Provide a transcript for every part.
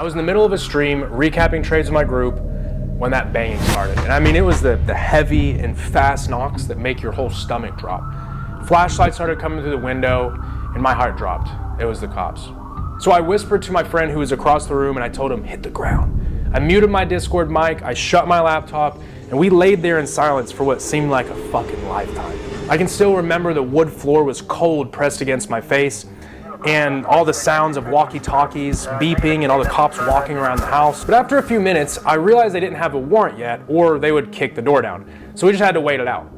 was in the middle of a stream, recapping trades with my group, when that banging started. And I mean, it was the heavy and fast knocks that make your whole stomach drop. Flashlights started coming through the window, and my heart dropped. It was the cops. So I whispered to my friend who was across the room, and I told him, hit the ground. I muted my Discord mic, I shut my laptop, and we laid there in silence for what seemed like a fucking lifetime. I can still remember the wood floor was cold pressed against my face, and all the sounds of walkie-talkies beeping and all the cops walking around the house. But after a few minutes, I realized they didn't have a warrant yet, or they would kick the door down. So we just had to wait it out.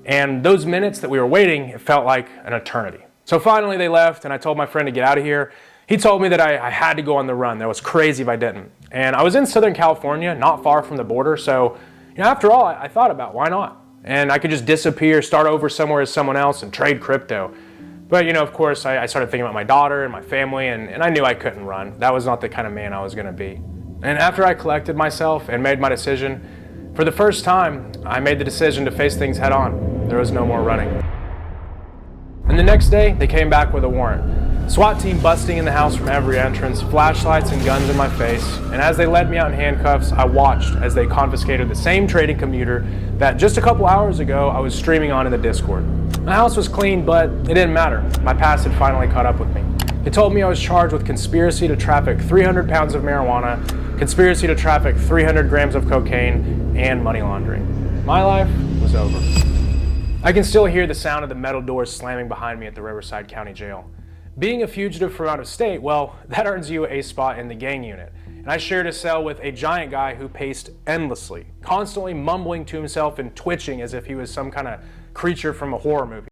And those minutes that we were waiting, it felt like an eternity. So finally they left, and I told my friend to get out of here. He told me that I had to go on the run. That was crazy if I didn't. And I was in Southern California, not far from the border, so after all, I thought about why not? And I could just disappear, start over somewhere as someone else, and trade crypto. But of course, I started thinking about my daughter and my family, and I knew I couldn't run. That was not the kind of man I was gonna be. And after I collected myself and made my decision, for the first time, I made the decision to face things head on. There was no more running. And the next day, they came back with a warrant. SWAT team busting in the house from every entrance, flashlights and guns in my face, and as they led me out in handcuffs, I watched as they confiscated the same trading computer that just a couple hours ago I was streaming on in the Discord. My house was clean, but it didn't matter. My past had finally caught up with me. They told me I was charged with conspiracy to traffic 300 pounds of marijuana, conspiracy to traffic 300 grams of cocaine, and money laundering. My life was over. I can still hear the sound of the metal doors slamming behind me at the Riverside County Jail. Being a fugitive from out of state, well, that earns you a spot in the gang unit. And I shared a cell with a giant guy who paced endlessly, constantly mumbling to himself and twitching as if he was some kind of creature from a horror movie.